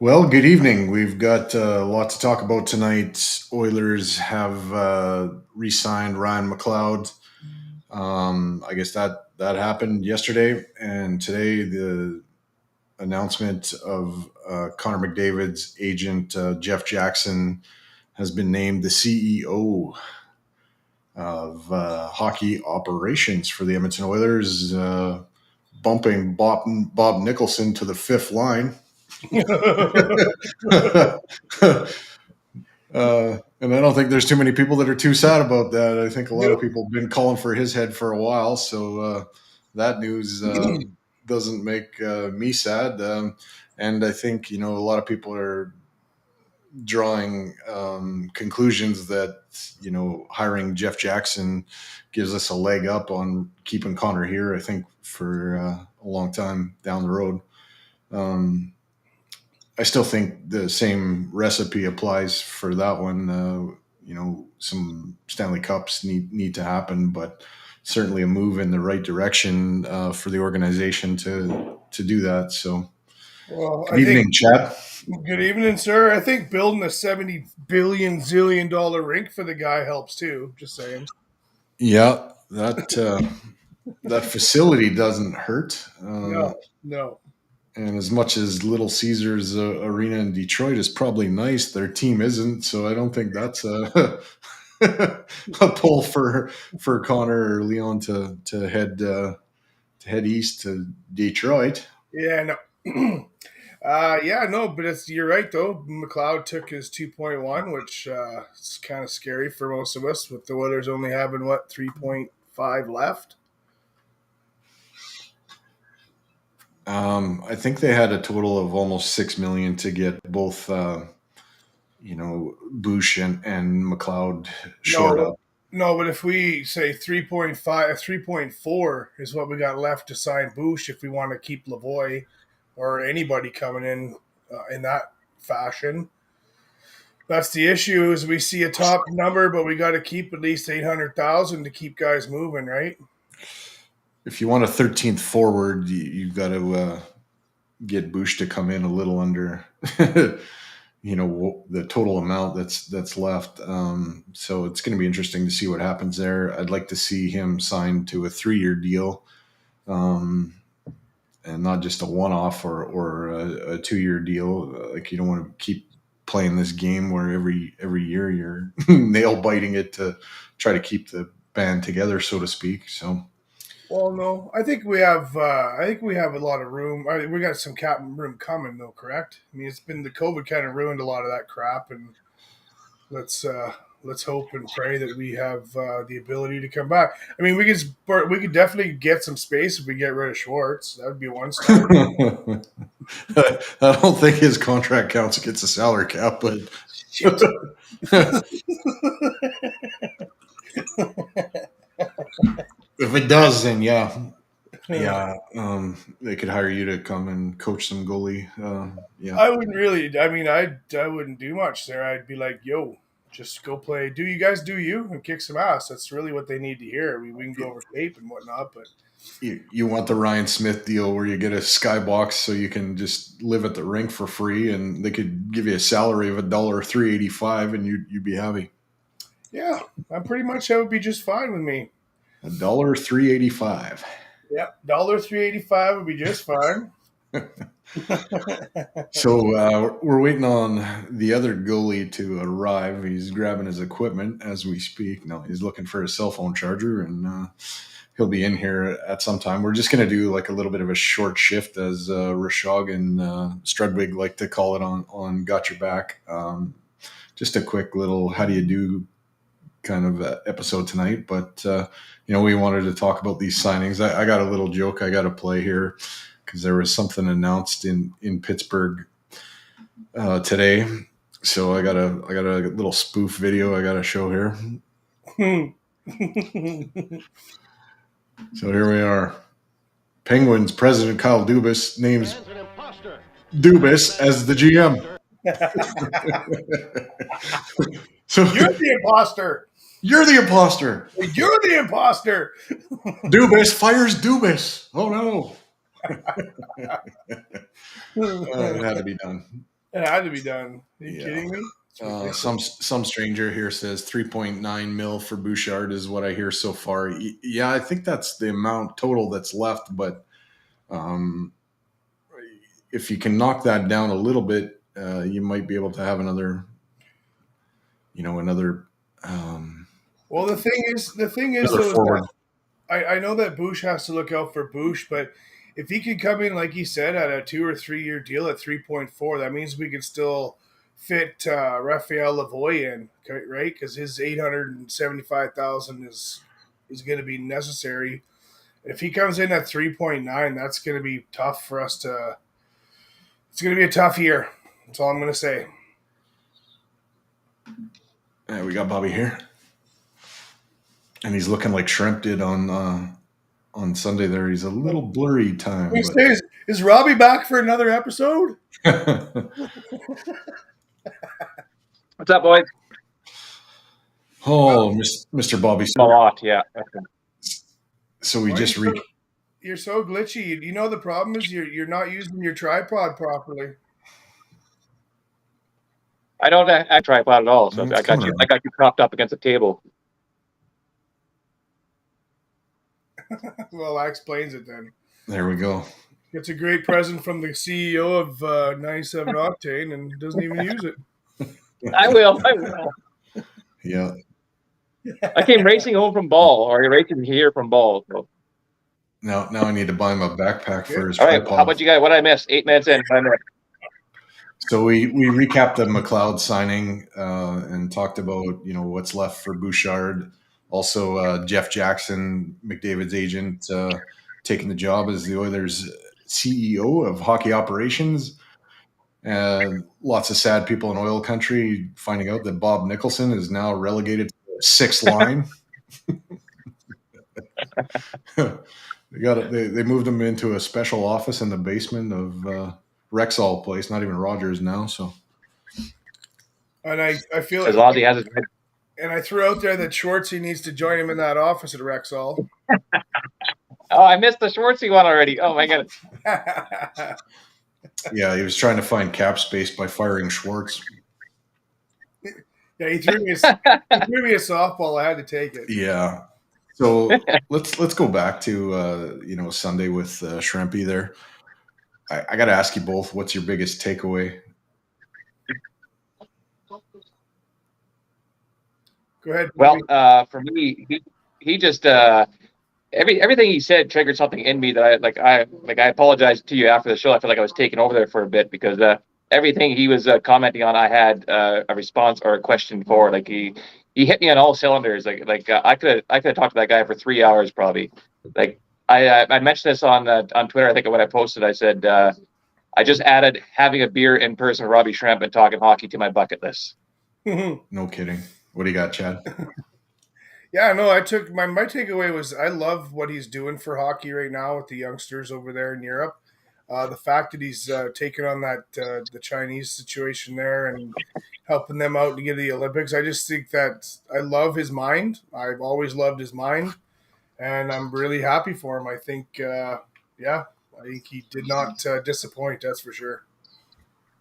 Well, good evening. We've got a lot to talk about tonight. Oilers have re-signed Ryan McLeod. I guess that happened yesterday, and today the announcement of Connor McDavid's agent Jeff Jackson has been named the CEO of hockey operations for the Edmonton Oilers, bumping Bob Nicholson to the fifth line. And I don't think there's too many people that are too sad about that. I think a lot of people have been calling for his head for a while. So that news doesn't make me sad. And I think, a lot of people are drawing conclusions that, hiring Jeff Jackson gives us a leg up on keeping Connor here, I think, for a long time down the road. I still think the same recipe applies for that one. Some Stanley Cups need to happen, but certainly a move in the right direction for the organization to do that. So, good evening, Chad. Good evening, sir. I think building a $70 billion zillion rink for the guy helps too. Just saying. Yeah, that facility doesn't hurt. No. And as much as Little Caesars Arena in Detroit is probably nice, their team isn't. So I don't think that's a pull for Connor or Leon to head east to Detroit. Yeah, no. But you're right though. McLeod took his 2.1, which is kind of scary for most of us, with the Oilers only having 3.5 left. I think they had a total of almost $6 million to get both, Bush and McLeod short up. No, but if we say 3.5, 3.4 is what we got left to sign Bush, if we want to keep Lavoie or anybody coming in that fashion. That's the issue. Is we see a top number, but we got to keep at least 800,000 to keep guys moving, right? If you want a 13th forward, you've got to get Bush to come in a little under, the total amount that's left. So it's going to be interesting to see what happens there. I'd like to see him signed to a 3-year deal, and not just a one-off or a 2-year deal. Like, you don't want to keep playing this game where every year you're nail biting it to try to keep the band together, so to speak. So. Well, no, I think we have. A lot of room. We got some cap room coming, though. Correct. I mean, it's been the COVID kind of ruined a lot of that crap, and let's hope and pray that we have the ability to come back. I mean, we could definitely get some space if we get rid of Schwartz. That would be one start. I don't think his contract counts against the salary cap, but. If it does, then yeah. They could hire you to come and coach some goalie. I wouldn't really. I mean, I wouldn't do much there. I'd be like, yo, just go play. Do you guys do you and kick some ass? That's really what they need to hear. I mean, we can go over tape and whatnot, but You want the Ryan Smith deal where you get a skybox so you can just live at the rink for free, and they could give you a salary of $1.385, and you'd be happy. Yeah, I'm pretty much that would be just fine with me. $1.385. Yep, $1.385 would be just fine. So we're waiting on the other goalie to arrive. He's grabbing his equipment as we speak. No, he's looking for his cell phone charger, and he'll be in here at some time. We're just going to do like a little bit of a short shift, as Rashog and Strudwig like to call it on Got Your Back. Just a quick little how do you do kind of episode tonight. But, we wanted to talk about these signings. I got a little joke I got to play here because there was something announced in Pittsburgh today. So I got a little spoof video I got to show here. So here we are. Penguins president Kyle Dubas names Dubas as the GM. So You're the imposter. You're the imposter. You're the imposter. Dubas fires Dubas. Oh no. It had to be done. It had to be done. Are you kidding me? Some stranger here says 3.9 mil for Bouchard is what I hear so far. Yeah, I think that's the amount total that's left. But if you can knock that down a little bit, you might be able to have another. Well, the thing is, though, I know that Bouch has to look out for Bouch, but if he could come in, like he said, at a 2 or 3 year deal at 3.4, that means we could still fit Raphael Lavoie in, right? Because his $875,000 is going to be necessary. If he comes in at 3.9, that's going to be tough for us to. It's going to be a tough year. That's all I'm going to say. Yeah, we got Bobby here. And he's looking like Schremp did on Sunday there. He's a little blurry time. Is Robbie back for another episode? What's up, boys? Oh, Mr. Bobby. A lot, yeah. So we just You're so glitchy. You know the problem is you're not using your tripod properly. I don't act tripod at all, so I got you propped up against the table. Well, that explains it then. There we go. It's a great present from the CEO of 97 Octane and doesn't even use it. I will. Yeah. I came racing home from Ball, or racing here from Ball. So. Now I need to buy him a backpack for his All right, tripod. how about you guys? What I missed? 8 minutes in. So we recapped the McLeod signing and talked about what's left for Bouchard. Also, Jeff Jackson, McDavid's agent, taking the job as the Oilers' CEO of hockey operations. And lots of sad people in oil country finding out that Bob Nicholson is now relegated to the sixth line. They moved him into a special office in the basement of Rexall Place, not even Rogers now. So, and I feel as Ozzy has his. And I threw out there that Schwartzy needs to join him in that office at Rexall. Oh, I missed the Schwartzy one already. Oh my goodness. Yeah, he was trying to find cap space by firing Schwartz. Yeah, he threw me a softball. I had to take it. Yeah. So let's go back to Sunday with Schrempy there. I got to ask you both, what's your biggest takeaway? Go ahead. Well, for me, he just everything he said triggered something in me that I apologized to you after the show. I feel like I was taken over there for a bit because everything he was commenting on, I had a response or a question for. Like he hit me on all cylinders. I could have talked to that guy for 3 hours probably. Like I mentioned this on Twitter. I think when I posted, I said I just added having a beer in person with Robbie Schremp and talking hockey to my bucket list. No kidding. What do you got, Chad? Yeah, no, I took my takeaway was I love what he's doing for hockey right now with the youngsters over there in Europe. The fact that he's taken on that the Chinese situation there and helping them out to get to the Olympics. I just think that I love his mind. I've always loved his mind. and I'm really happy for him. I think, I think he did not disappoint. That's for sure.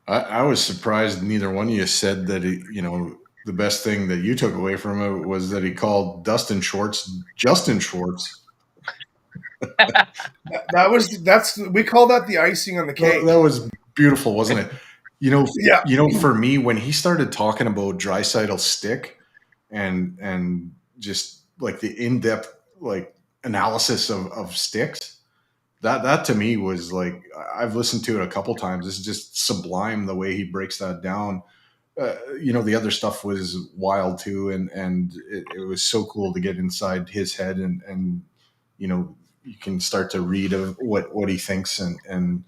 I was surprised neither one of you said that the best thing that you took away from it was that he called Dustin Schwartz Justin Schwartz. We call that the icing on the cake. That was beautiful, wasn't it? Yeah. For me, when he started talking about Draisaitl's stick and just like the in-depth like analysis of sticks, that to me was like, I've listened to it a couple times. It's just sublime the way he breaks that down. The other stuff was wild too, and it was so cool to get inside his head and you can start to read of what he thinks and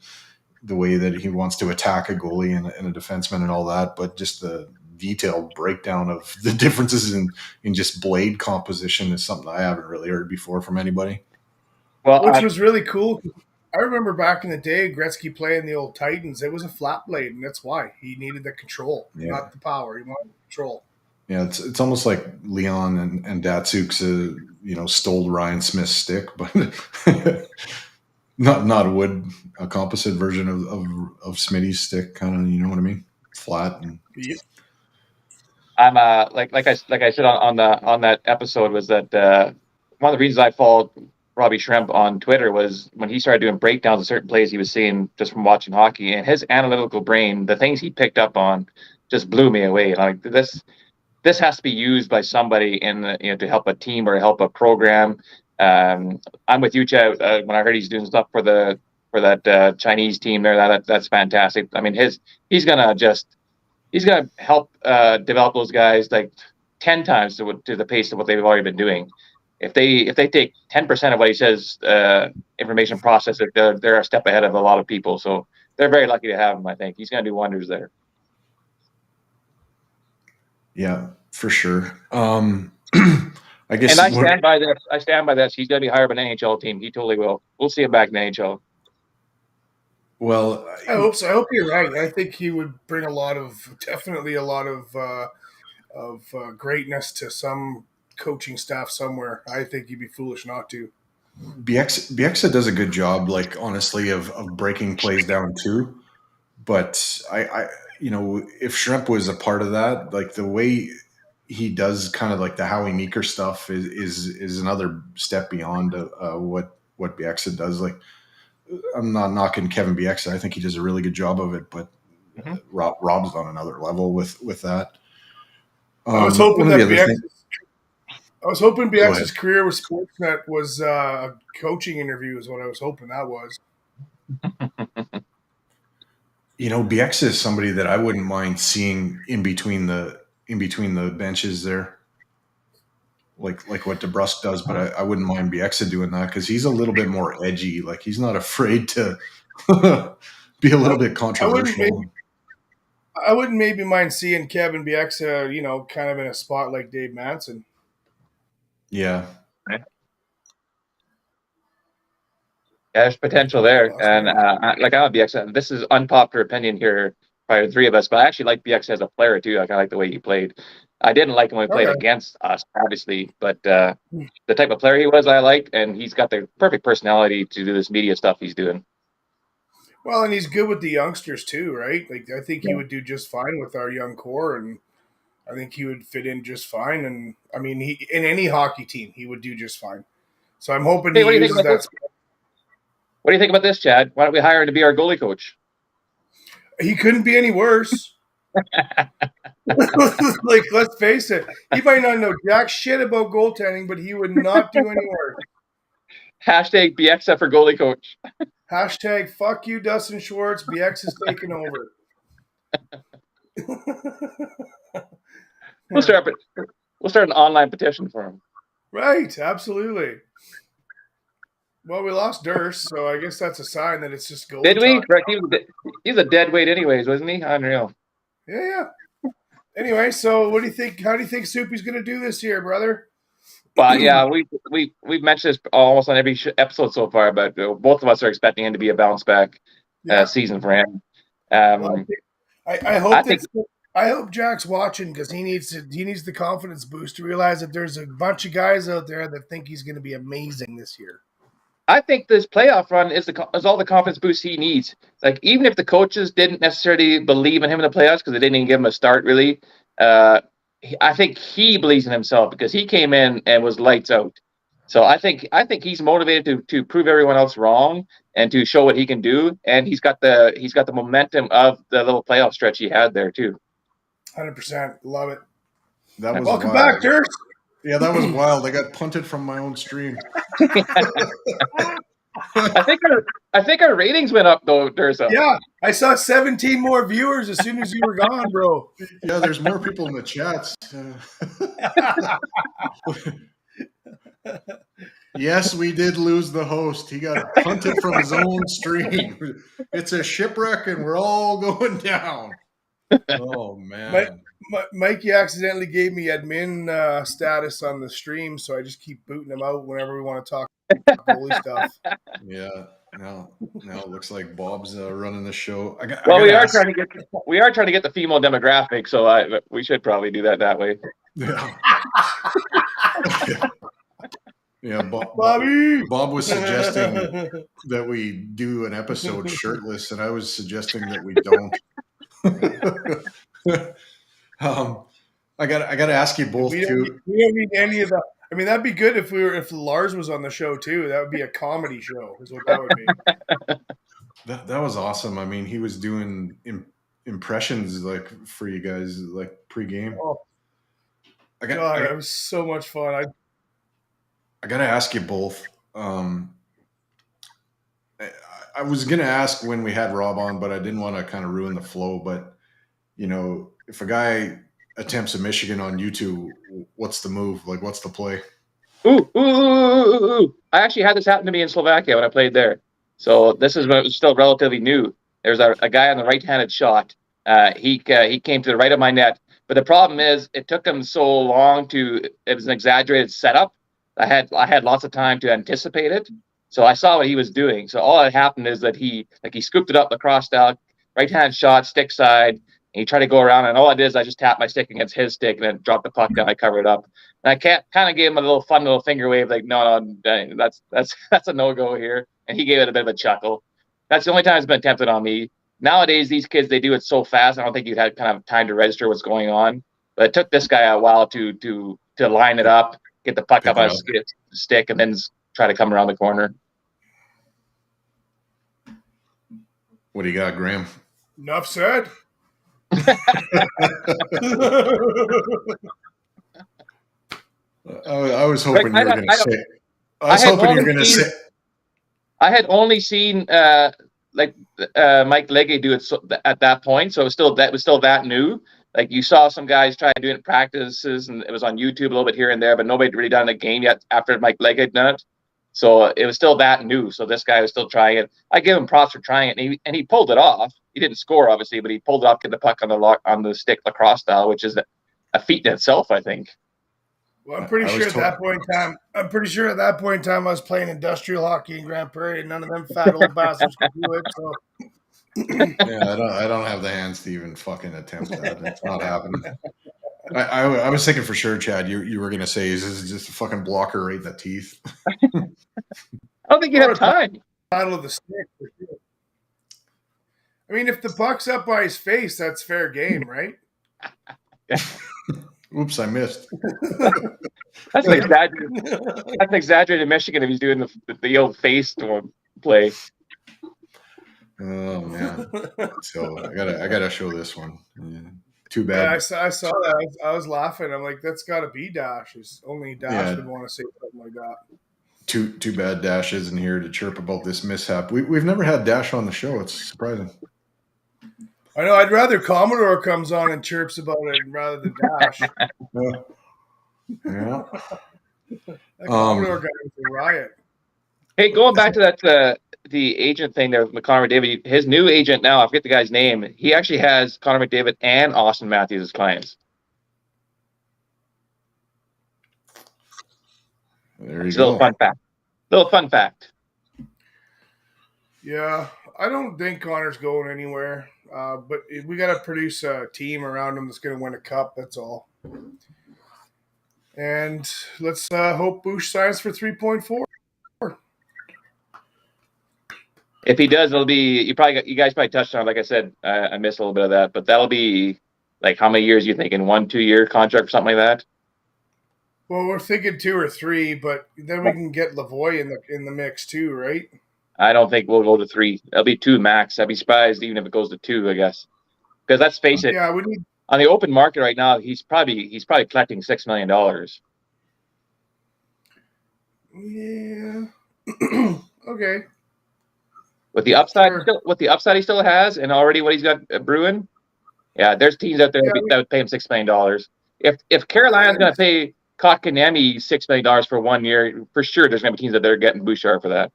the way that he wants to attack a goalie and a defenseman and all that, but just the detailed breakdown of the differences in just blade composition is something I haven't really heard before from anybody. Well, which was really cool. I remember back in the day, Gretzky playing the old Titans. It was a flat blade, and that's why he needed the control, not the power. He wanted control. Yeah, it's almost like Leon and Datsuk's stole Ryan Smith's stick, but not a wood, a composite version of Smitty's stick, kind of. You know what I mean? Flat. And I'm like I said on that episode was that one of the reasons I followed Robbie Schremp on Twitter was when he started doing breakdowns of certain plays he was seeing just from watching hockey, and his analytical brain, the things he picked up on, just blew me away. Like this has to be used by somebody to help a team or help a program. I'm with you, Chad. When I heard he's doing stuff for that Chinese team there, that's fantastic. I mean, he's gonna help develop those guys like 10 times to the pace of what they've already been doing. If they take 10% of what he says, information process it, they're a step ahead of a lot of people. So they're very lucky to have him. I think he's going to do wonders there. Yeah, for sure. I guess, and I stand by this. I stand by this. He's going to be hired by an NHL team. He totally will. We'll see him back in the NHL. Well, I hope so. I hope you're right. I think he would bring definitely a lot of greatness to some coaching staff somewhere. I think you'd be foolish not to. Bieksa does a good job, like, honestly, of breaking plays down too. But I if Schremp was a part of that, like the way he does kind of like the Howie Meeker stuff is another step beyond what Bieksa does. Like, I'm not knocking Kevin Bieksa. I think he does a really good job of it, but Rob's on another level with that. I was hoping Bieksa's career with Sportsnet was a coaching interview is what I was hoping that was. Bieksa is somebody that I wouldn't mind seeing in between the benches there, like what DeBrusque does, but I wouldn't mind Bieksa doing that because he's a little bit more edgy. Like, he's not afraid to be a little bit controversial. I wouldn't maybe mind seeing Kevin Bieksa, kind of in a spot like Dave Manson. Yeah. Yeah, there's potential there. And I'm a Bieksa. This is unpopular opinion here by the three of us, but I actually like Bieksa as a player too. Like, I like the way he played. I didn't like him when he played against us, obviously, but the type of player he was, I liked, and he's got the perfect personality to do this media stuff he's doing. Well, and he's good with the youngsters too, right? Like, I think he would do just fine with our young core, and I think he would fit in just fine. And I mean, in any hockey team, he would do just fine. So I'm hoping he uses that. What do you think about this, Chad? Why don't we hire him to be our goalie coach? He couldn't be any worse. Like, let's face it. He might not know jack shit about goaltending, but he would not do any worse. Hashtag Bieksa for goalie coach. Hashtag fuck you, Dustin Schwartz. BX is taking over. We'll start an online petition for him. Right, absolutely. Well, we lost Dirsa, so I guess that's a sign that it's just goalie. Did we? He's a dead weight anyways, wasn't he? Unreal. Yeah. Anyway, so what do you think? How do you think Soupy's going to do this year, brother? Well, yeah, we've mentioned this almost on every episode so far, but both of us are expecting him to be a bounce back season for him. I hope I hope Jack's watching because he needs the confidence boost to realize that there's a bunch of guys out there that think he's going to be amazing this year. I think this playoff run is all the confidence boost he needs. Like, even if the coaches didn't necessarily believe in him in the playoffs because they didn't even give him a start, really, I think he believes in himself because he came in and was lights out. So I think he's motivated to prove everyone else wrong and to show what he can do. And he's got the momentum of the little playoff stretch he had there too. 100%. Love it. That was Welcome wild. back, Dirk. Yeah, that was wild. I got punted from my own stream. I think our ratings went up though, Dirsa. Yeah, I saw 17 more viewers as soon as you were gone, bro. Yeah, there's more people in the chats. Yes, we did lose the host. He got punted from his own stream. It's a shipwreck, and we're all going down. Oh man. Mikey accidentally gave me admin status on the stream, so I just keep booting him out whenever we want to talk goalie stuff. Yeah. Now it looks like Bob's running the show. We are trying to get the female demographic, so we should probably do that way. Yeah. Yeah. Bob was suggesting that we do an episode shirtless, and I was suggesting that we don't. I got to ask you both too. We don't need any of that. I mean, that'd be good if Lars was on the show too. That would be a comedy show, is what that would be. That was awesome. I mean, he was doing impressions like for you guys, like pregame. Oh, God, it was so much fun. I got to ask you both. I was going to ask when we had Rob on, but I didn't want to kind of ruin the flow. But, you know, if a guy attempts a Michigan on YouTube, what's the move? Like, what's the play? Ooh. I actually had this happen to me in Slovakia when I played there. So this is when it was still relatively new. There's a guy on the right-handed shot. He came to the right of my net. But the problem is it took him so long it was an exaggerated setup. I had lots of time to anticipate it. So I saw what he was doing. So all that happened is that he scooped it up lacrosse style, right-hand shot, stick side, and he tried to go around. And all I did is I just tapped my stick against his stick and then dropped the puck down. I covered it up. And I kind of gave him a fun little finger wave, like, no, that's a no-go here. And he gave it a bit of a chuckle. That's the only time it's been attempted on me. Nowadays, these kids, they do it so fast. I don't think you had kind of time to register what's going on. But it took this guy a while to line it up, get the puck up on his stick, and then try to come around the corner. What do you got, Graham? Enough said. I was hoping you were going to say. I was hoping you were going to say. I had only seen Mike Legge do it at that point, so it was still that new. Like, you saw some guys try to do it in practices, and it was on YouTube a little bit here and there, but nobody had really done a game yet after Mike Legge had done it. So it was still that new. So this guy was still trying it. I give him props for trying it, and he pulled it off. He didn't score, obviously, but he pulled it off, get the puck on the stick lacrosse style, which is a feat in itself, I think. Well, I'm pretty sure at that point in time, I was playing industrial hockey in Grand Prairie, and none of them fat old bastards could do it. So. Yeah, I don't have the hands to even fucking attempt that. It's not happening. I was thinking for sure, Chad, you were going to say, is this just a fucking blocker right in the teeth? I don't think you have time. Battle of the stick, for sure. I mean, if the puck's up by his face, that's fair game, right? Oops, I missed. That's an exaggerated Michigan if he's doing the old face play. Oh man! So I gotta show this one. Yeah. Too bad. Yeah, I saw that. I was laughing. I'm like, that's got to be Dash. Only Dash would want to say something like that. Too bad Dash isn't here to chirp about this mishap. We've never had Dash on the show. It's surprising. I know. I'd rather Commodore comes on and chirps about it rather than Dash. Yeah. That Commodore guy was a riot. Hey, going back to that the agent thing there with Connor McDavid, his new agent now, I forget the guy's name. He actually has Connor McDavid and Austin Matthews as clients. There you go. Little fun fact. Yeah, I don't think Connor's going anywhere. But we got to produce a team around him that's going to win a cup. That's all. And let's hope Bush signs for 3.4. If he does, it'll be you guys probably touched on it. Like I said, I missed a little bit of that, but that'll be like how many years you thinking? 1-2 year contract or something like that? Well, we're thinking 2 or 3, but then we can get Lavoie in the mix too, right? I don't think we'll go to 3. It'll be 2 max. I'd be surprised even if it goes to 2, I guess. Because let's face it, Yeah, we need. on the open market right now, he's probably collecting $6 million. Yeah. Okay. With the upside, Sure. he still has, and already what he's got brewing, yeah, there's teams out there that would pay him $6 million. If Carolina's going to pay Kotkaniemi $6 million for 1 year, for sure, there's going to be teams that they're getting Bouchard for that.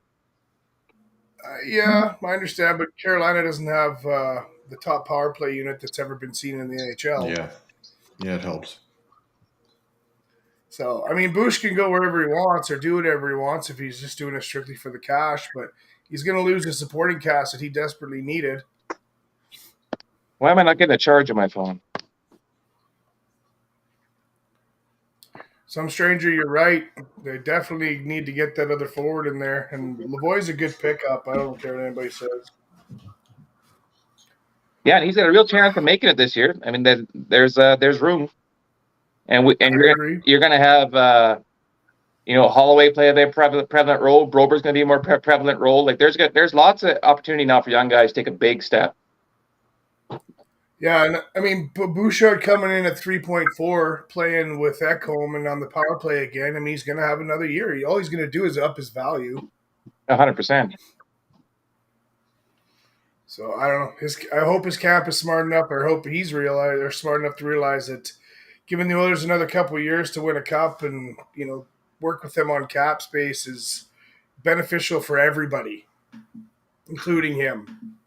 Yeah, I understand, but Carolina doesn't have the top power play unit that's ever been seen in the NHL. Yeah, it helps. So, I mean, Bush can go wherever he wants or do whatever he wants if he's just doing it strictly for the cash, but he's going to lose the supporting cast that he desperately needed. Why am I not getting a charge on my phone? Some stranger, you're right. They definitely need to get that other forward in there. And Lavoie's a good pickup. I don't care what anybody says. Yeah, and he's got a real chance of making it this year. I mean, there's room, and you're going to have Holloway play a very prevalent role. Brober's going to be a more prevalent role. Like there's lots of opportunity now for young guys to take a big step. Yeah, and I mean, Bouchard coming in at 3.4, playing with Ekholm and on the power play again. I mean, he's going to have another year. All he's going to do is up his value. 100%. So I don't know. I hope his camp is smart enough, or hope he's smart enough to realize that giving the Oilers another couple of years to win a cup and work with them on cap space is beneficial for everybody, including him.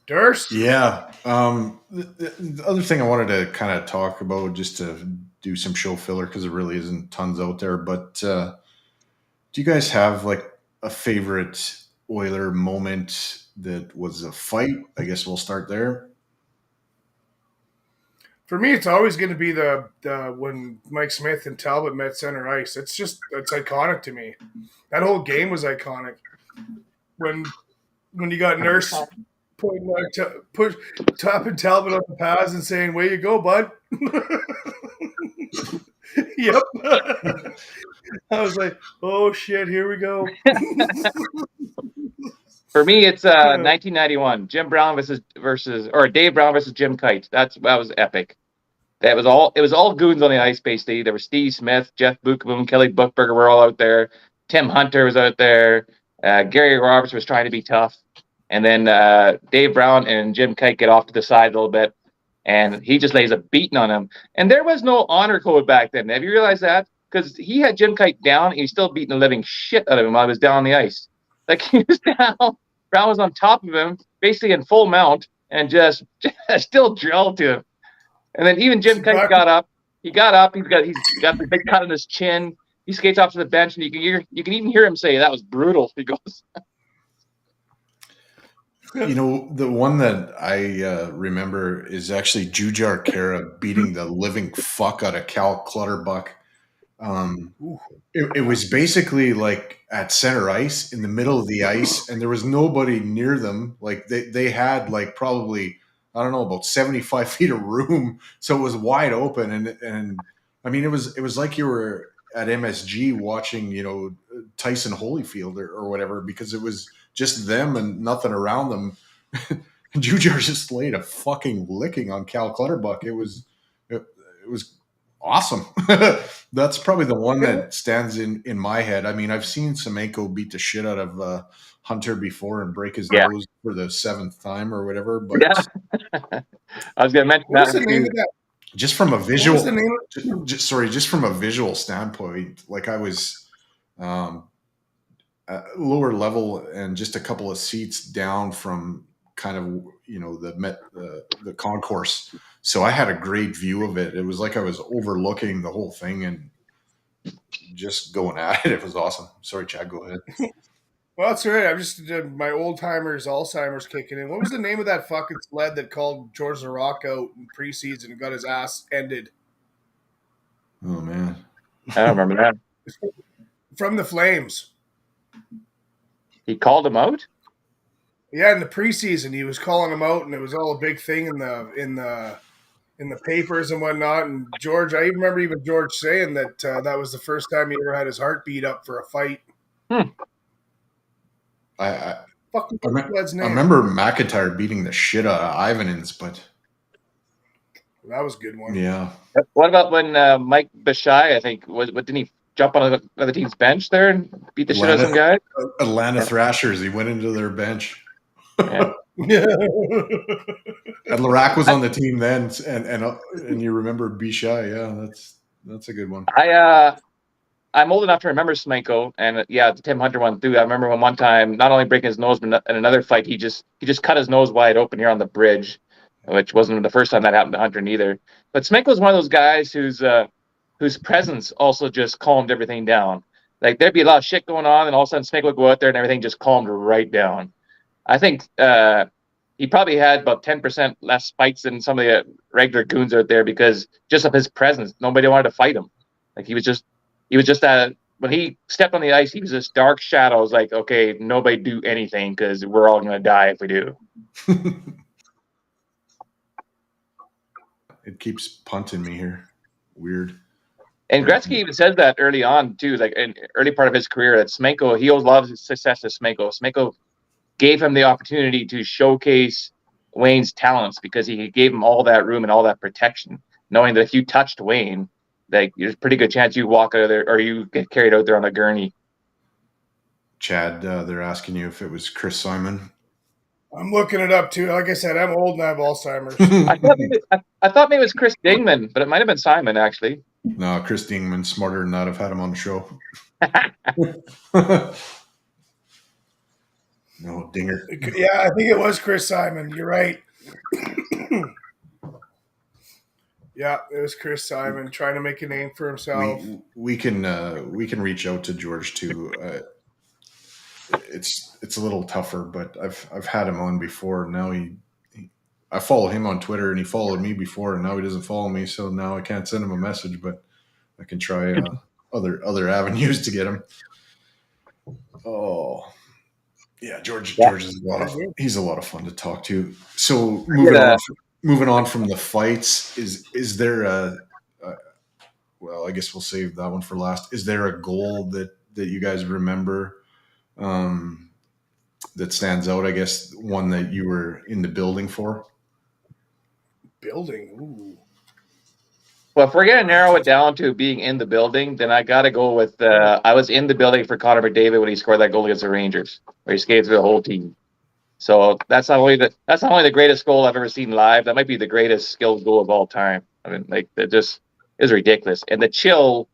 Dirsa? Yeah. The other thing I wanted to kind of talk about, just to do some show filler, because there really isn't tons out there, but do you guys have like a favorite Oiler moment that was a fight? I guess we'll start there. For me, it's always going to be the when Mike Smith and Talbot met center ice. It's iconic to me. That whole game was iconic. When you got Nurse pointing tapping Talbot on the pads and saying, "Way you go, bud." Yep. I was like, "Oh shit, here we go." For me, it's 1991, Dave Brown versus Jim Kite. That was epic. It was all goons on the ice, basically. There was Steve Smith, Jeff Buchboom, Kelly Buchberger were all out there. Tim Hunter was out there. Gary Roberts was trying to be tough. And then Dave Brown and Jim Kite get off to the side a little bit, and he just lays a beating on him. And there was no honor code back then. Have you realized that? Because he had Jim Kite down, and he's still beating the living shit out of him while he was down on the ice. Like, he was down, Brown was on top of him, basically in full mount, and just still drilled to him. And then even Jim Kite got up. He's got the big cut on his chin. He skates off to the bench, and you can even hear him say, "That was brutal." He goes. The one that I remember is actually Jujar Kara beating the living fuck out of Cal Clutterbuck. It was basically like at center ice, in the middle of the ice, and there was nobody near them. Like they had like probably, I don't know, about 75 feet of room, so it was wide open. And I mean, it was like you were at MSG watching, Tyson Holyfield or whatever, because it was just them and nothing around them. Jujar just laid a fucking licking on Cal Clutterbuck. It was awesome. That's probably the one that stands in my head. I mean, I've seen Semenko beat the shit out of Hunter before and break his nose for the 7th time or whatever. But I was going to mention what's the name of that? Just from a visual, just from a visual standpoint, like I was lower level and just a couple of seats down from kind of the concourse, so I had a great view of it. It was like I was overlooking the whole thing, and just going at it. It was awesome. Sorry, Chad, go ahead. Well, that's all right. I'm just my old timers Alzheimer's kicking in. What was the name of that fucking sled that called George LaRock out in preseason and got his ass ended? Oh, man. I don't remember that. From the Flames. He called him out? Yeah, in the preseason, he was calling him out, and it was all a big thing in the papers and whatnot. And George, I remember even George saying that that was the first time he ever had his heart beat up for a fight. I name. remember McIntyre beating the shit out of Ivanins, but that was a good one. Yeah. What about when Mike Bouchard, I think, didn't he jump on the other team's bench there and beat the shit out of some guy? Atlanta Thrashers. He went into their bench. Yeah. And Larac was on the team then, and you remember Bouchard. Yeah, that's a good one. I'm old enough to remember Smenko, and the Tim Hunter one too. I remember one time, not only breaking his nose, but in another fight, he just cut his nose wide open here on the bridge, which wasn't the first time that happened to Hunter neither. But Smenko's one of those guys whose presence also just calmed everything down. Like there'd be a lot of shit going on, and all of a sudden Smenko would go out there and everything just calmed right down. I think he probably had about 10% less fights than some of the regular goons out there because just of his presence, nobody wanted to fight him. Like he was just when he stepped on the ice, he was this dark shadow. I was like, okay, nobody do anything because we're all going to die if we do. It keeps punting me here. Weird. And Gretzky even says that early on too, like in early part of his career, that Smenko, he always loves his success to Smenko. Smenko gave him the opportunity to showcase Wayne's talents because he gave him all that room and all that protection, knowing that if you touched Wayne, like there's a pretty good chance you walk out of there or you get carried out there on a gurney. Chad, they're asking you if it was Chris Simon. I'm looking it up too. Like I said, I'm old and I have Alzheimer's. I thought maybe it was Chris Dingman, but it might have been Simon actually. No, Chris Dingman, smarter than that. I've had him on the show. No, Dinger. Yeah, I think it was Chris Simon. You're right. Yeah, it was Chris Simon trying to make a name for himself. We can reach out to George too. It's a little tougher, but I've had him on before. Now I follow him on Twitter, and he followed me before, and now he doesn't follow me. So now I can't send him a message, but I can try other avenues to get him. Oh, yeah, George is he's a lot of fun to talk to. So moving on from the fights, is there well, I guess we'll save that one for last. Is there a goal that you guys remember that stands out? I guess one that you were in the building for. Building, ooh. Well, if we're gonna narrow it down to being in the building, then I gotta go with I was in the building for Connor McDavid when he scored that goal against the Rangers, where he skated through the whole team. So that's not only the greatest goal I've ever seen live. That might be the greatest skilled goal of all time. I mean, like that just is ridiculous. And the chill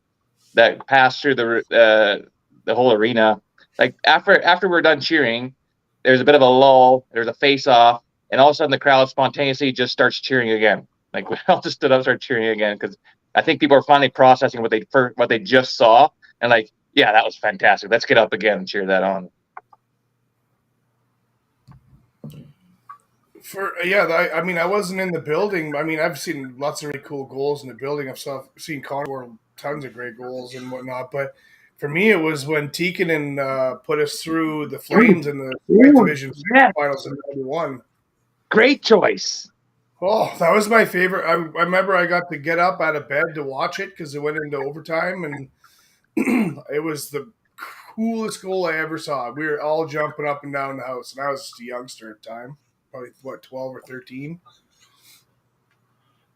that passed through the whole arena, like after we're done cheering, there's a bit of a lull. There's a face-off, and all of a sudden the crowd spontaneously just starts cheering again. Like we all just stood up and started cheering again because I think people are finally processing what they just saw and like, yeah, that was fantastic. Let's get up again and cheer that on. I mean, I wasn't in the building. I mean, I've seen lots of really cool goals in the building. I've seen Connor score tons of great goals and whatnot. But for me, it was when Tikkanen put us through the Flames in the division finals in '91. Great choice. Oh, that was my favorite. I remember I got to get up out of bed to watch it because it went into overtime, and it was the coolest goal I ever saw. We were all jumping up and down the house, and I was just a youngster at the time, probably 12 or 13.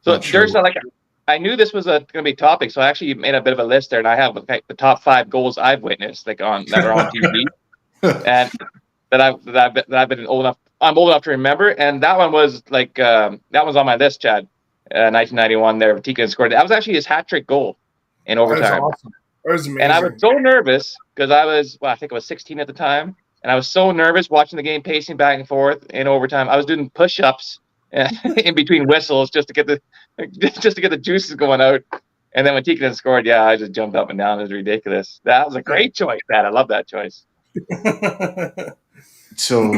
So, Dirsa, like I knew this was going to be a topic, so I actually made a bit of a list there, and I have like, the top 5 goals I've witnessed, like that are on TV, and that I've been old enough. I'm old enough to remember, and that one was like that was on my list, Chad. 1991, there, Tikkanen scored. That was actually his hat trick goal in overtime. That was awesome. That was amazing. And I was so nervous because I think I was 16 at the time, and I was so nervous watching the game, pacing back and forth in overtime. I was doing push-ups in between whistles just to get the juices going out. And then when Tikkanen scored, I just jumped up and down. It was ridiculous. That was a great choice, Pat. I love that choice. So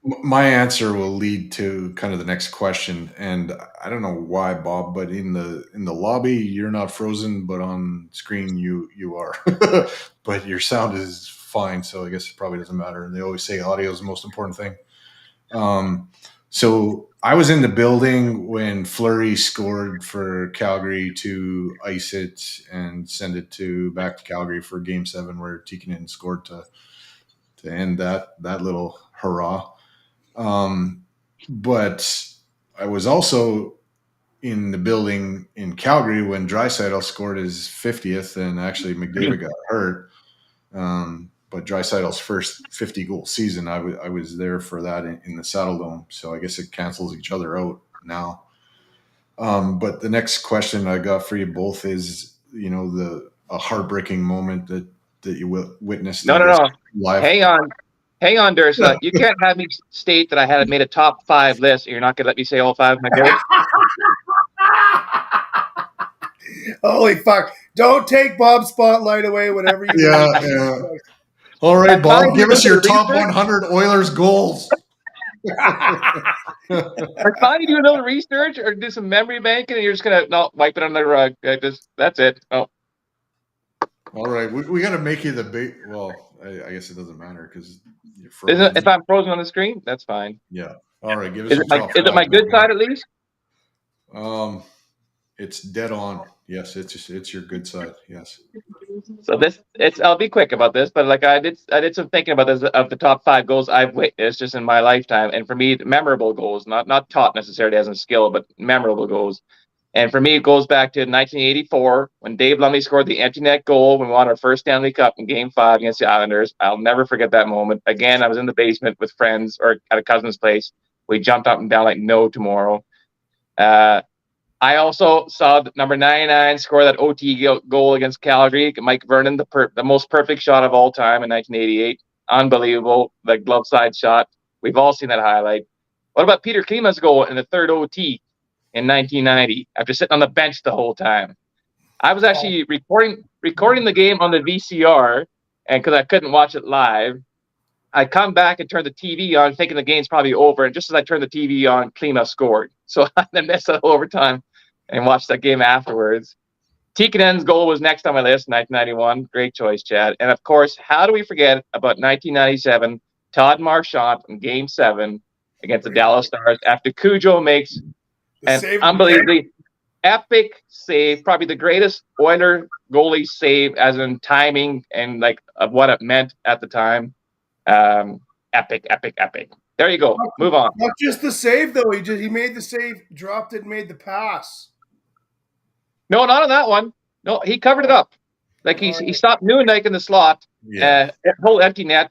my answer will lead to kind of the next question, and I don't know why, Bob, but in the lobby you're not frozen, but on screen you are. But your sound is fine, so I guess it probably doesn't matter. And they always say audio is the most important thing. So I was in the building when Fleury scored for Calgary to ice it and send it back to Calgary for Game 7, where Tikkanen scored to end that little hurrah. But I was also in the building in Calgary when Draisaitl scored his 50th, and actually McDavid got hurt. But Draisaitl's first 50-goal season, I was there for that in the Saddle Dome. So I guess it cancels each other out now. But the next question I got for you both is, a heartbreaking moment that you witnessed. No. Live. Hang on, Dirsa. You can't have me state that I had made a top 5 list. And you're not going to let me say all 5 of my goals. Holy fuck! Don't take Bob's spotlight away. Whatever you. Yeah. All right, Bob. Give us your top 100 Oilers goals. Or finally do a little research or do some memory banking, and you're just gonna wipe it under the rug. That's it. Oh. All right, we got to make you the big. Well, I guess it doesn't matter because you're frozen. If I'm frozen on the screen, that's fine. Yeah. All right, give us your top 5. Is it my good side at least? It's dead on. Yes, it's your good side. Yes. So I'll be quick about this, but like I did some thinking about this of the top 5 goals I've witnessed just in my lifetime, and for me, memorable goals, not taught necessarily as in skill, but memorable goals. And for me, it goes back to 1984 when Dave Lumley scored the empty net goal when we won our first Stanley Cup in Game 5 against the Islanders. I'll never forget that moment. Again, I was in the basement with friends or at a cousin's place. We jumped up and down like no tomorrow. I also saw number 99 score that OT goal against Calgary. Mike Vernon, the most perfect shot of all time in 1988. Unbelievable, the glove side shot. We've all seen that highlight. What about Peter Klima's goal in the third OT in 1990 after sitting on the bench the whole time? I was actually recording the game on the VCR, and because I couldn't watch it live, I come back and turn the TV on, thinking the game's probably over. And just as I turned the TV on, Klima scored. So I missed that overtime and watched that game afterwards. Tikkanen's goal was next on my list, 1991. Great choice, Chad. And of course, how do we forget about 1997? Todd Marchant in Game 7 against the Dallas Stars after Cujo makes an unbelievably epic save, probably the greatest Oiler goalie save as in timing and like of what it meant at the time. Epic. There you go. Move on. Not just the save though. He made the save, dropped it, made the pass. No, not on that one. No, he covered it up. Like he stopped Newendijk in the slot. Yeah. Whole empty net.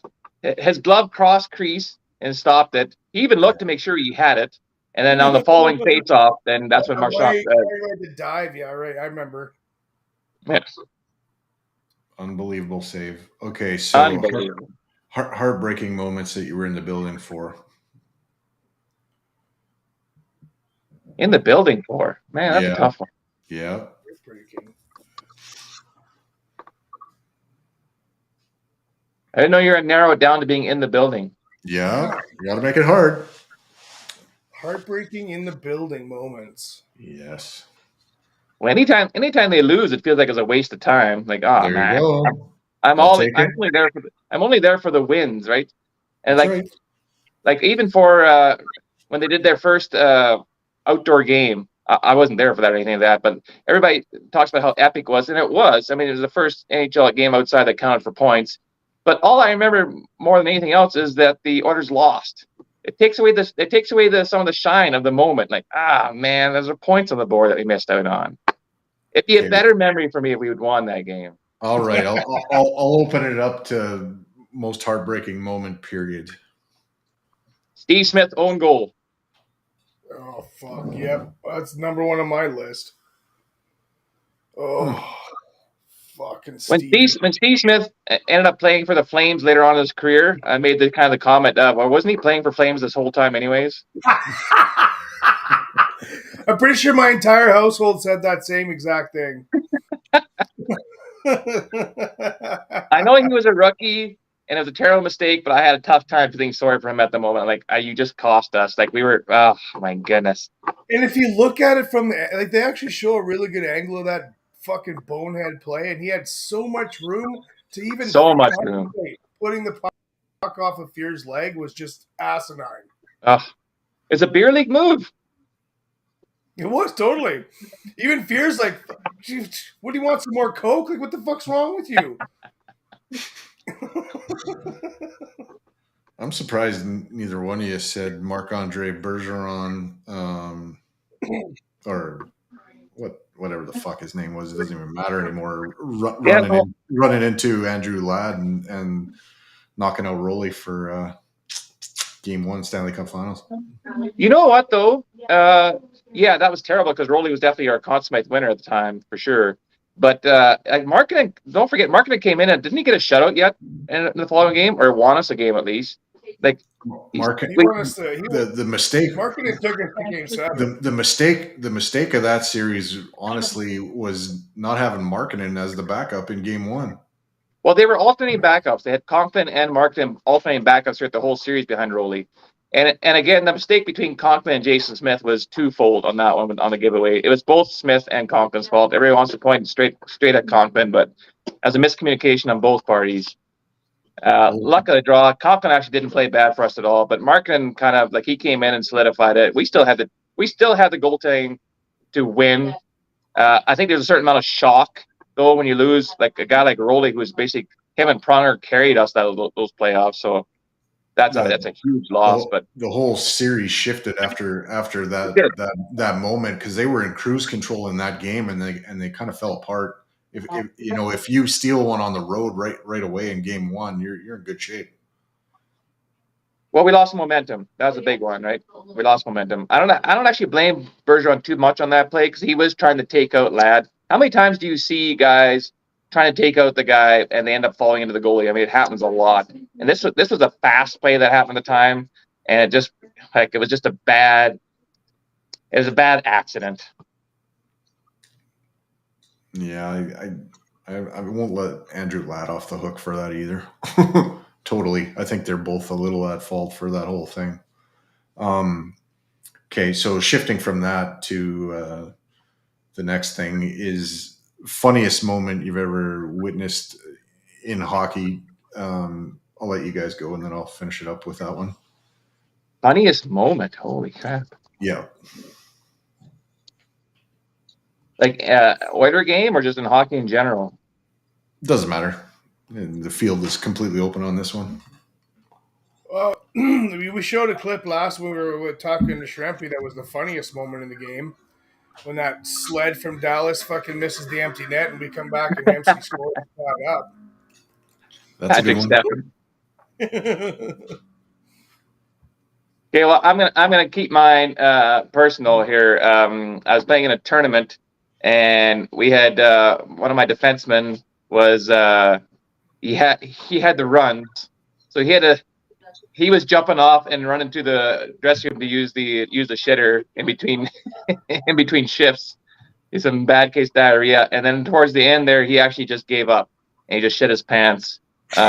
His glove crossed crease and stopped it. He even looked to make sure he had it. And then on the following face-off, then that's when Marchand the dive. Yeah, right. I remember. Yes. Unbelievable save. Okay, so unbelievable. Heartbreaking moments that you were in the building for. In the building for? Man, that's a tough one. Yeah. I didn't know you were narrow it down to being in the building. Yeah, you got to make it hard. Heartbreaking in the building moments. Yes. Well, anytime they lose, it feels like it's a waste of time. Like, oh man, I'm only there for the wins, right? And that's like even for when they did their first outdoor game, I wasn't there for that or anything like that, but everybody talks about how epic it was, and it was. I mean, it was the first NHL game outside that counted for points. But all I remember more than anything else is that the Oilers lost. It takes away some of the shine of the moment. Like, man, there's points on the board that we missed out on. It'd be a better memory for me if we would won that game. All right, I'll open it up to most heartbreaking moment. Period. Steve Smith own goal. Oh fuck! Yep, that's number 1 on my list. Oh. Fucking Steve. When Steve Smith ended up playing for the Flames later on in his career, I made the kind of comment of, well, wasn't he playing for Flames this whole time anyways? I'm pretty sure my entire household said that same exact thing. I know he was a rookie and it was a terrible mistake, but I had a tough time feeling sorry for him at the moment. Like, you just cost us. Like, we were, oh my goodness. And if you look at it from the, like, they actually show a really good angle of that fucking bonehead play, and he had so much room to even So much room. Putting the puck off of Fear's leg was just asinine. It's a beer league move. It was totally. Even Fear's like, what do you want? Some more Coke? Like, what the fuck's wrong with you? I'm surprised neither one of you said Marc-Andre Bergeron or whatever the fuck his name was. It doesn't even matter anymore. Running into Andrew Ladd and knocking out Roley for Game 1 Stanley Cup Finals. You know what, though? Yeah, that was terrible because Roley was definitely our consummate winner at the time, for sure. But Markkinen, don't forget, Markkinen came in and didn't he get a shutout yet in the following game, or won us a game at least? Like, the mistake. Markkinen took us to Game 7. The mistake of that series, honestly, was not having Markkinen as the backup in Game 1. Well, they were alternating backups. They had Conklin and Markkinen alternating backups throughout the whole series behind Roley. And again, the mistake between Conklin and Jason Smith was twofold on that one, on the giveaway. It was both Smith and Conklin's fault. Everyone wants to point straight at Conklin, but as a miscommunication on both parties. Luck of the draw. Conklin actually didn't play bad for us at all, but Markkinen kind of, like, he came in and solidified it. We still had the goaltending to win. I think there's a certain amount of shock, though, when you lose, like, a guy like Roley, who was basically, him and Pronger carried us those playoffs. So that's a huge loss. But the whole series shifted after that moment, because they were in cruise control in that game, and they kind of fell apart. If you steal one on the road right away in Game 1, you're in good shape. Well, we lost momentum. That was a big one, right? We lost momentum. I don't actually blame Bergeron too much on that play, because he was trying to take out Ladd. How many times do you see guys trying to take out the guy and they end up falling into the goalie? I mean, it happens a lot. And this was a fast play that happened at the time, and it was just a bad accident. Yeah, I won't let Andrew Ladd off the hook for that either. Totally. I think they're both a little at fault for that whole thing. Okay, so shifting from that to the next thing is funniest moment you've ever witnessed in hockey. I'll let you guys go, and then I'll finish it up with that one. Funniest moment? Holy crap. Yeah. Like Oiler game, or just in hockey in general? Doesn't matter. The field is completely open on this one. We showed a clip last when we were talking to Schrempy that was the funniest moment in the game, when that sled from Dallas fucking misses the empty net and we come back and MC scores that up. That's a good one. Okay, well, I'm gonna keep mine personal here. I was playing in a tournament, and we had one of my defensemen was he had the runs, so he was jumping off and running to the dressing room to use the shitter in between shifts. He's some bad case diarrhea, and then towards the end there, he actually just gave up and he just shit his pants. You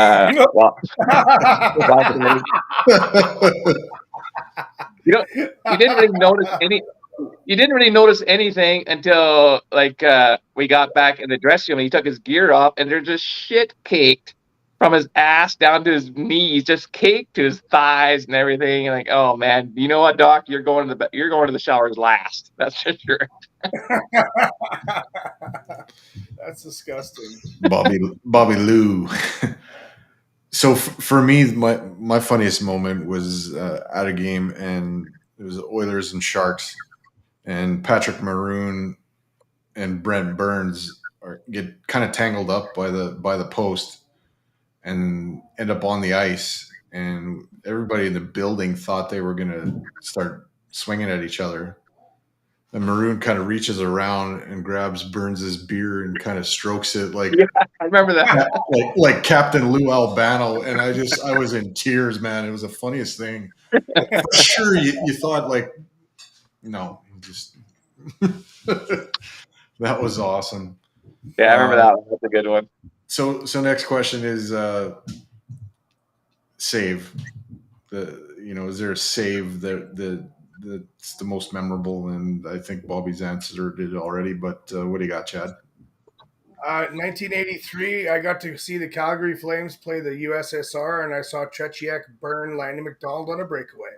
didn't really notice anything until we got back in the dressing room and he took his gear off, and they're just shit caked from his ass down to his knees, just caked to his thighs and everything. And like, oh man, you know what, Doc? You're going to the showers last. That's for sure. That's disgusting. Bobby Lou. So for me, my funniest moment was at a game, and it was Oilers and Sharks, and Patrick Maroon and Brent Burns get kind of tangled up by the post and end up on the ice, and everybody in the building thought they were going to start swinging at each other. And Maroon kind of reaches around and grabs Burns' beer and kind of strokes it like, yeah, I remember that, like Captain Lou Albano. And I was in tears, man. It was the funniest thing. For sure, you thought like, no, just that was awesome. Yeah, I remember that one. That's a good one. So next question is save. Is there a save that's the most memorable? And I think Bobby's answered it already, but what do you got, Chad? 1983, I got to see the Calgary Flames play the USSR, and I saw Tretiak burn Lanny McDonald on a breakaway.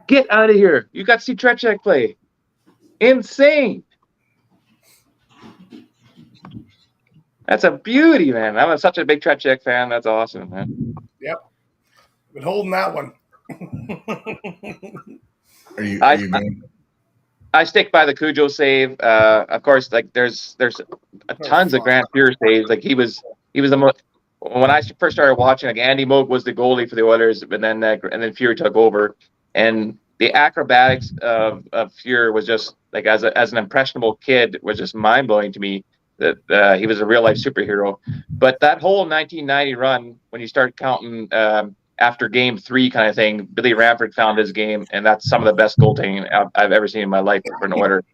Get out of here. You got to see Tretiak play. Insane. That's a beauty, man. I'm such a big Tretiak fan. That's awesome, man. Yep. Been holding that one. Are you going? I stick by the Cujo save. Of course, like there's tons of Grant Fuhr saves. Like he was the most. When I first started watching, like Andy Moog was the goalie for the Oilers, and then Fuhr took over, and the acrobatics of Fuhr was just like as an impressionable kid was just mind blowing to me. That he was a real life superhero. But that whole 1990 run, when you start counting after game 3 kind of thing, Billy Ramford found his game, and that's some of the best goaltending I've ever seen in my life for an Oiler.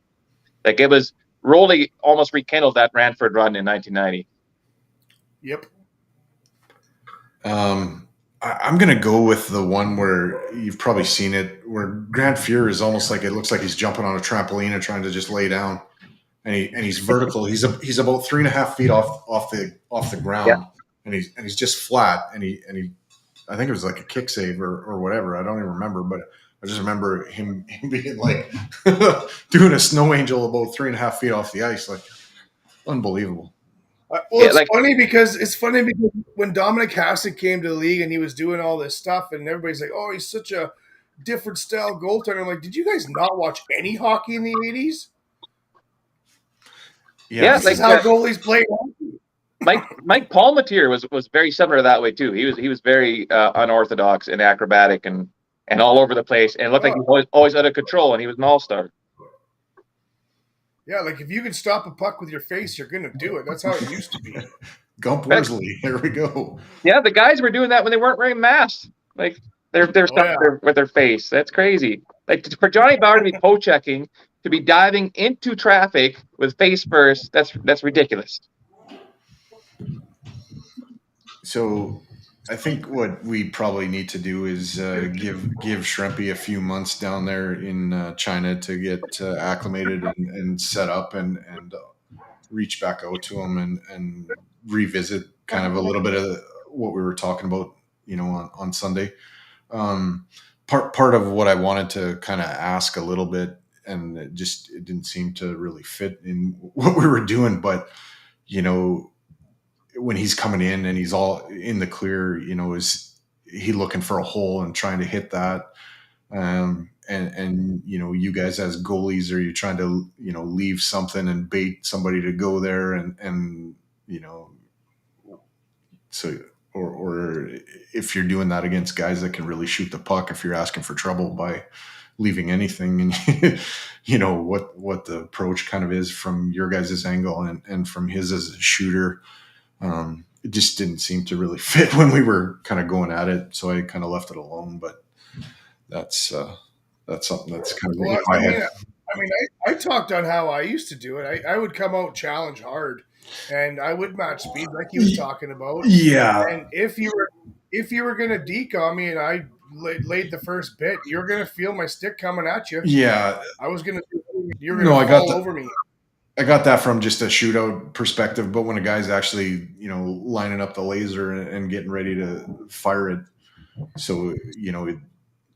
Like it was Roley almost rekindled that Ramford run in 1990. Yep. I'm going to go with the one where you've probably seen it, where Grant Fuhr is almost like it looks like he's jumping on a trampoline and trying to just lay down. And he's vertical. He's about 3.5 feet off the ground, yeah. and he's just flat. And he I think it was like a kick save or whatever. I don't even remember, but I just remember him being like doing a snow angel about 3.5 feet off the ice, like unbelievable. It's funny because when Dominic Hasek came to the league and he was doing all this stuff, and everybody's like, "Oh, he's such a different style goaltender." I'm like, did you guys not watch any hockey in the 80s? Yeah, this is how goalies play hockey. Mike Palmatier was very similar that way too. He was very unorthodox and acrobatic and all over the place, and it looked like he was always out of control. And he was an all-star. Yeah, like if you can stop a puck with your face, you're gonna do it. That's how it used to be. Gump Worsley, here we go. Yeah, the guys were doing that when they weren't wearing masks. Like they're stuff with their face. That's crazy. Like for Johnny Bauer to be poke-checking, to be diving into traffic with face first, that's ridiculous. So I think what we probably need to do is give Schrempy a few months down there in China to get acclimated and set up and reach back out to him and revisit kind of a little bit of what we were talking about, on Sunday. Part of what I wanted to kind of ask a little bit, and it didn't seem to really fit in what we were doing, but when he's coming in and he's all in the clear, is he looking for a hole and trying to hit that? And you guys as goalies, are you trying to, leave something and bait somebody to go there and so, or if you're doing that against guys that can really shoot the puck, if you're asking for trouble by leaving anything, and what the approach kind of is from your guys' angle and from his as a shooter. It just didn't seem to really fit when we were kind of going at it, so I kind of left it alone. But that's something that's kind of in my head. I talked on how I used to do it. I would come out challenge hard, and I would match speed like he was talking about. Yeah. And if you were gonna decom me and I laid the first bit, you're gonna feel my stick coming at you. Yeah. I was gonna. You're gonna fall over me. I got that from just a shootout perspective, but when a guy's actually, lining up the laser and getting ready to fire it, so,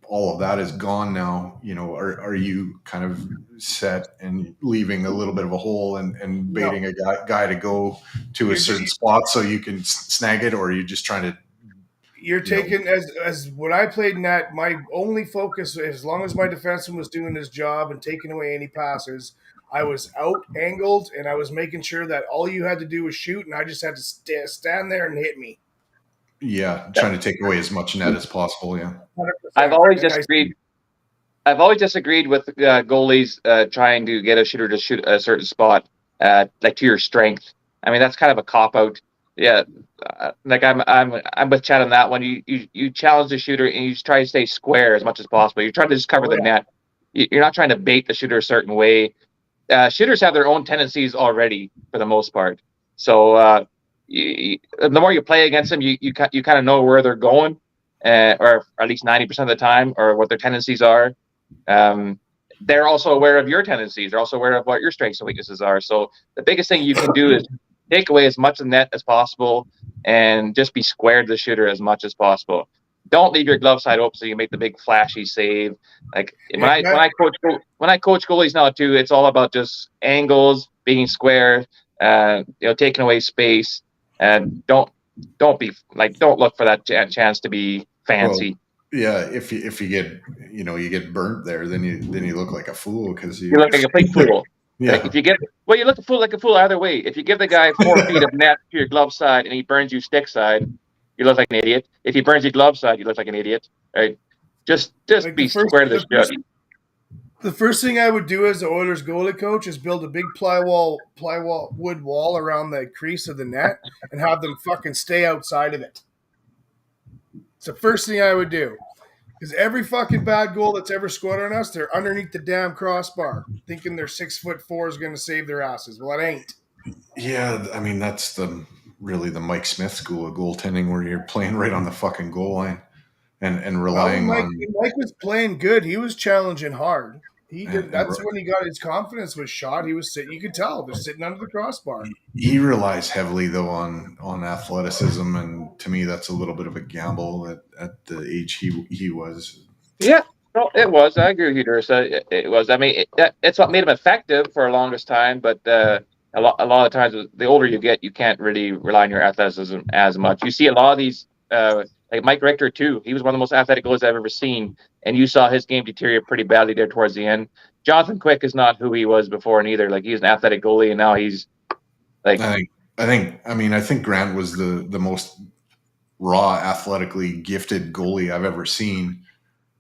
all of that is gone now. Are you kind of set and leaving a little bit of a hole and baiting a guy to go to a certain spot so you can snag it, or are you just trying to? You're taking as when I played net, my only focus, as long as my defenseman was doing his job and taking away any passes, I was out angled, and I was making sure that all you had to do was shoot, and I just had to stand there and hit me. Yeah, trying to take away as much net as possible. Yeah, 100%. I've always disagreed. I've always disagreed with goalies trying to get a shooter to shoot a certain spot, like to your strength. I mean, that's kind of a cop out. Yeah, like I'm with Chad on that one. You challenge the shooter and you try to stay square as much as possible. You're trying to just cover the net. You're not trying to bait the shooter a certain way. shooters have their own tendencies already for the most part. So the more you play against them, you kind of know where they're going, or at least 90% of the time, or what their tendencies are. They're also aware of your tendencies. They're also aware of what your strengths and weaknesses are. So the biggest thing you can do is take away as much of the net as possible and just be squared to the shooter as much as possible. Don't leave your glove side open so you make the big flashy save. Like when I coach goalies now too, it's all about just angles, being square, taking away space, and don't look for that chance to be fancy. Well, yeah, if you get you get burnt there, then you look like a fool because you look like a complete fool. Yeah. Like you look like a fool either way. If you give the guy 4 feet of net to your glove side and he burns you stick side, you look like an idiot. If he burns you glove side, you look like an idiot. Right? Just Like be square to the shot. The first thing I would do as the Oilers goalie coach is build a big plywood wall around the crease of the net and have them fucking stay outside of it. It's the first thing I would do. Because every fucking bad goal that's ever scored on us, they're underneath the damn crossbar, thinking their 6'4" is going to save their asses. Well, it ain't. Yeah, I mean that's really the Mike Smith school of goaltending, where you're playing right on the fucking goal line and relying on. Mike was playing good. He was challenging hard. He did. That's when he got his confidence was shot. He was sitting. You could tell they're sitting under the crossbar. He relies heavily though on athleticism, and to me that's a little bit of a gamble at the age he was. Yeah, no, it was. I agree with you, Dirsa. It was. I mean, it's what made him effective for the longest time. But a lot of times, the older you get, you can't really rely on your athleticism as much. You see a lot of these, like Mike Richter too. He was one of the most athletic goalies I've ever seen, and you saw his game deteriorate pretty badly there towards the end. Jonathan Quick is not who he was before neither. Like he's an athletic goalie, and now he's like. I think Grant was the most raw, athletically gifted goalie I've ever seen,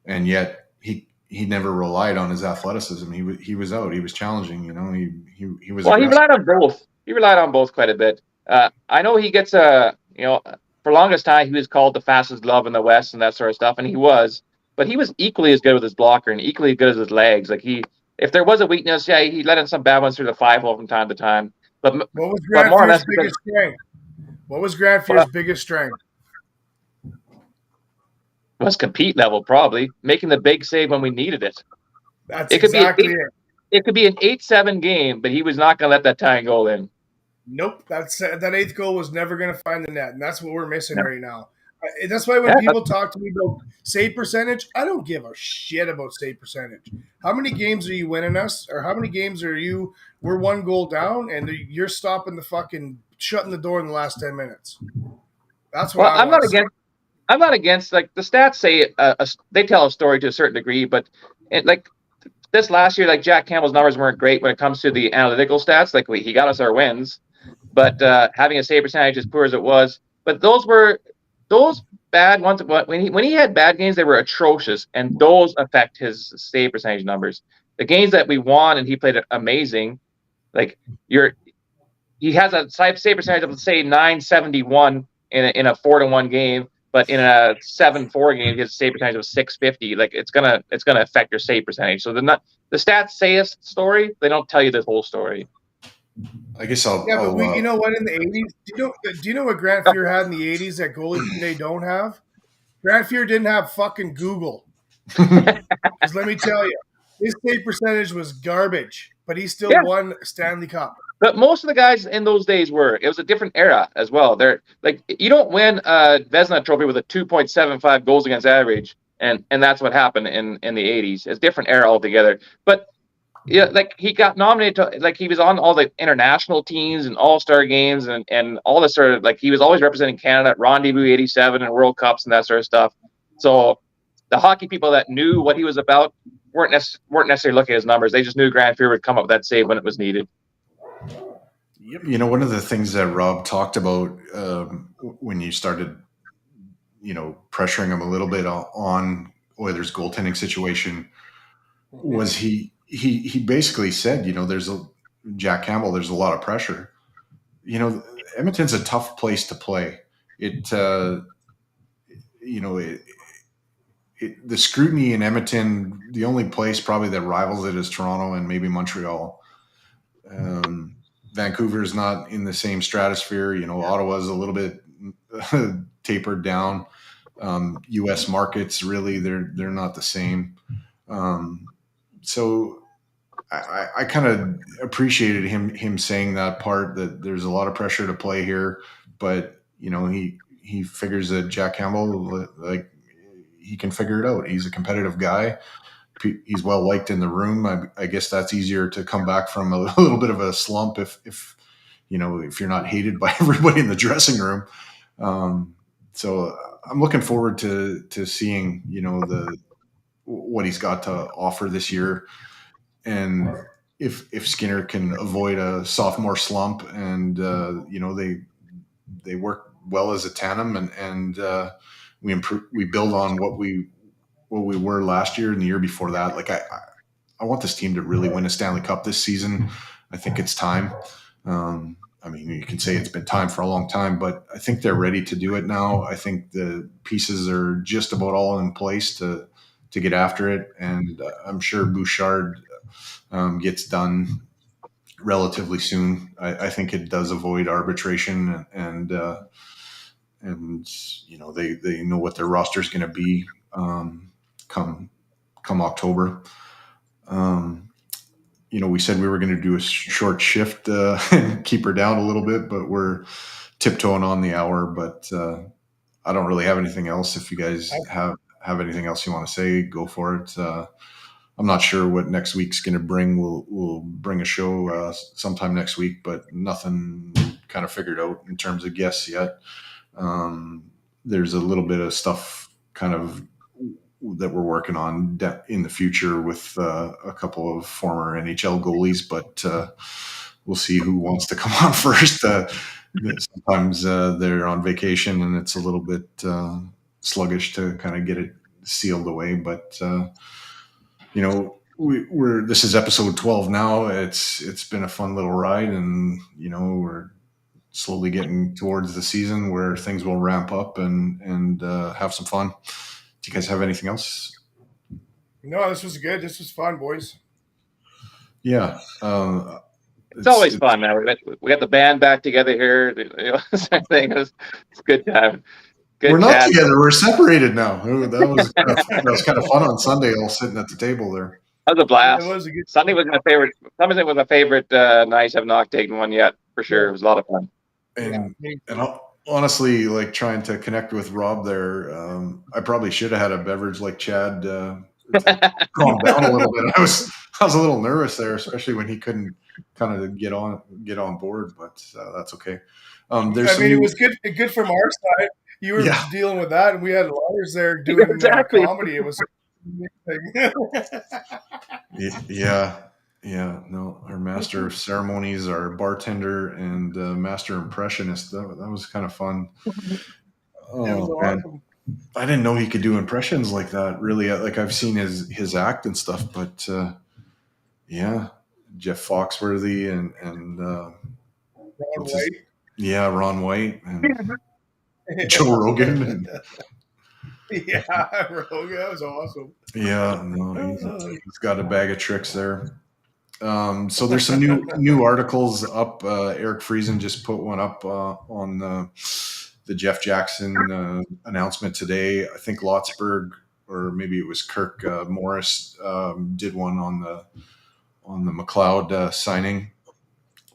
and yet he never relied on his athleticism. He was out. He was challenging. He was. Well, aggressive. He relied on both. He relied on both quite a bit. I know he gets for longest time he was called the fastest glove in the West and that sort of stuff, and he was. But he was equally as good with his blocker and equally good as his legs. Like if there was a weakness, yeah, he let in some bad ones through the 5-hole from time to time. But what was Grant Fear's biggest strength? What was Grant Fear's biggest strength? Was compete level, probably making the big save when we needed it. That's exactly it. It could be an 8-7 game, but he was not going to let that tying goal in. Nope, that 8th goal was never going to find the net, and that's what we're missing right now. That's why when people talk to me about save percentage, I don't give a shit about save percentage. How many games are you winning us, or how many games we're 1 goal down, and you're shutting the door in the last 10 minutes? That's what I'm not against like the stats say they tell a story to a certain degree, but like this last year, like Jack Campbell's numbers weren't great when it comes to the analytical stats. Like he got us our wins, but having a save percentage as poor as it was, but those bad ones. When he had bad games, they were atrocious, and those affect his save percentage numbers. The games that we won and he played amazing, like he has a save percentage of, let's say, 971 in a 4-1 game. But in a 7-4 game, he has a save percentage of 650. Like it's gonna affect your save percentage. So the stats say a story; they don't tell you the whole story. I guess but you know what? In the 80s, do you know what Grant Fear had in the 80s that goalies today don't have? Grant Fear didn't have fucking Google. Because let me tell you, his save percentage was garbage, but he still won Stanley Cup. But most of the guys in those days it was a different era as well. They're like, you don't win a Vezina trophy with a 2.75 goals against average. And that's what happened in the 80s. It's a different era altogether. But yeah, like he got nominated to, like he was on all the international teams and all-star games and all this sort of, like he was always representing Canada at Rendezvous 87 and World Cups and that sort of stuff. So the hockey people that knew what he was about weren't necessarily looking at his numbers. They just knew Grant Fear would come up with that save when it was needed. Yep. One of the things that Rob talked about when you started, pressuring him a little bit on Oilers' goaltending situation was he basically said, there's Jack Campbell, there's a lot of pressure. Edmonton's a tough place to play. The scrutiny in Edmonton, the only place probably that rivals it is Toronto and maybe Montreal. Vancouver's not in the same stratosphere. Ottawa's a little bit tapered down. U.S. markets, really, they're not the same. So I kind of appreciated him saying that part, that there's a lot of pressure to play here, but he figures that Jack Campbell, like, he can figure it out. He's a competitive guy. He's well liked in the room. I guess that's easier to come back from a little bit of a slump if you're not hated by everybody in the dressing room. So I'm looking forward to seeing what he's got to offer this year, and if Skinner can avoid a sophomore slump, and they work well as a tandem, and we build on what we were last year and the year before that. Like, I want this team to really win a Stanley Cup this season. I think it's time. I mean, you can say it's been time for a long time, but I think they're ready to do it now. I think the pieces are just about all in place to get after it, and I'm sure Bouchard gets done relatively soon. I think it does avoid arbitration, and they know what their roster is going to be come October. We said we were going to do a short shift and keep her down a little bit, but we're tiptoeing on the hour. But I don't really have anything else. If you guys have anything else you want to say, go for it. I'm not sure what next week's going to bring. We'll bring a show sometime next week, but nothing kind of figured out in terms of guests yet. There's a little bit of stuff kind of that we're working on in the future with a couple of former NHL goalies, but we'll see who wants to come on first. Sometimes they're on vacation and it's a little bit sluggish to kind of get it sealed away, but this is episode 12 now. It's been a fun little ride, and we're slowly getting towards the season where things will ramp up and have some fun. Do you guys have anything else? No, this was good. This was fun, boys. Yeah. It's always fun, man. We got the band back together here. Same thing. It's good time. We're not together. We're separated now. That was kind of fun on Sunday, all sitting at the table there. That was a blast. It was a good Sunday was my favorite. Sunday was my favorite night. I've not taken one yet, for sure. It was a lot of fun. And honestly, like, trying to connect with Rob there, I probably should have had a beverage like Chad to calm down a little bit. I was a little nervous there, especially when he couldn't kind of get on board, but that's okay. It was good from our side. You were dealing with that, and we had lawyers there doing comedy. It was no, our master of ceremonies, our bartender, and master impressionist. That was kind of fun. Oh, man. Awesome. I didn't know he could do impressions like that. Really, like, I've seen his act and stuff, but Jeff Foxworthy and Ron White. Ron White and Joe Rogan. Rogan, that was awesome. Yeah, no, he's got a bag of tricks there. So there's some new articles up. Eric Friesen just put one up on the Jeff Jackson announcement today. I think Lotsberg, or maybe it was Kirk Morris, did one on the McLeod signing,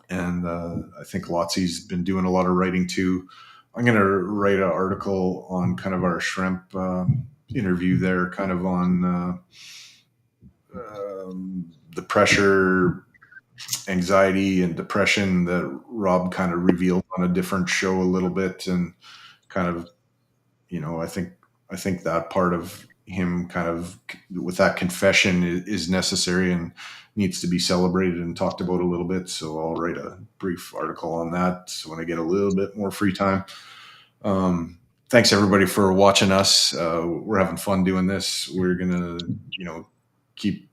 and I think Lotsy's been doing a lot of writing too. I'm going to write an article on kind of our Schremp interview there, kind of on the pressure, anxiety, and depression that Rob kind of revealed on a different show a little bit, and kind of, I think that part of him kind of with that confession is necessary and needs to be celebrated and talked about a little bit. So I'll write a brief article on that when I get a little bit more free time. Thanks everybody for watching us. We're having fun doing this. We're gonna, keep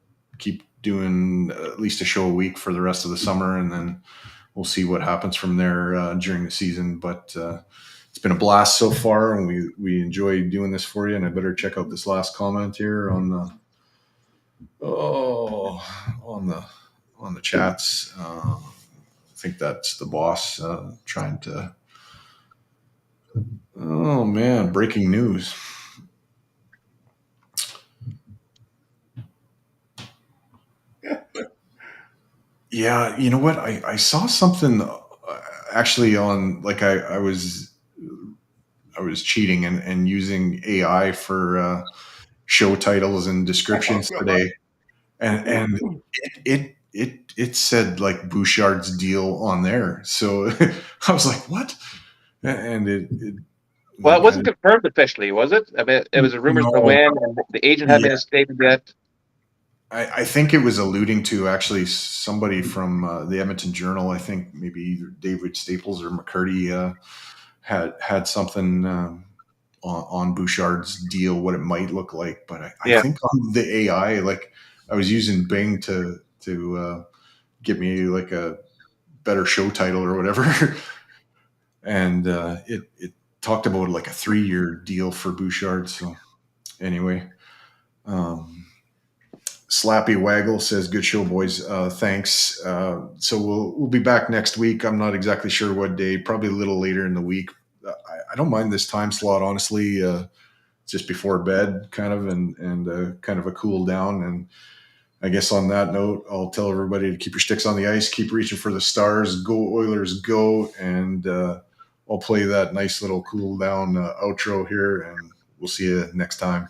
doing at least a show a week for the rest of the summer, and then we'll see what happens from there during the season. But it's been a blast so far, and we enjoy doing this for you. And I better check out this last comment here on the on the chats. I think that's the boss trying to. Oh man! Breaking news. Yeah, you know what? I saw something actually on like I was cheating and using AI for show titles and descriptions today, and it said like Bouchard's deal on there. So I was like, what? And it Well, it like wasn't confirmed officially, was it? I mean, it was a rumors to no, win, and the agent hadn't yeah. made a statement yet. I think it was alluding to actually somebody from the Edmonton Journal. I think maybe either David Staples or McCurdy had something on Bouchard's deal, what it might look like. But I Yeah. think on the AI, like I was using Bing to get me like a better show title or whatever, and it talked about like a 3-year deal for Bouchard. So anyway. Slappy Waggle says, "Good show, boys. Thanks." So we'll be back next week. I'm not exactly sure what day. Probably a little later in the week. I don't mind this time slot, honestly. Just before bed, kind of, and kind of a cool down. And I guess on that note, I'll tell everybody to keep your sticks on the ice, keep reaching for the stars. Go Oilers, go! And I'll play that nice little cool down outro here, and we'll see you next time.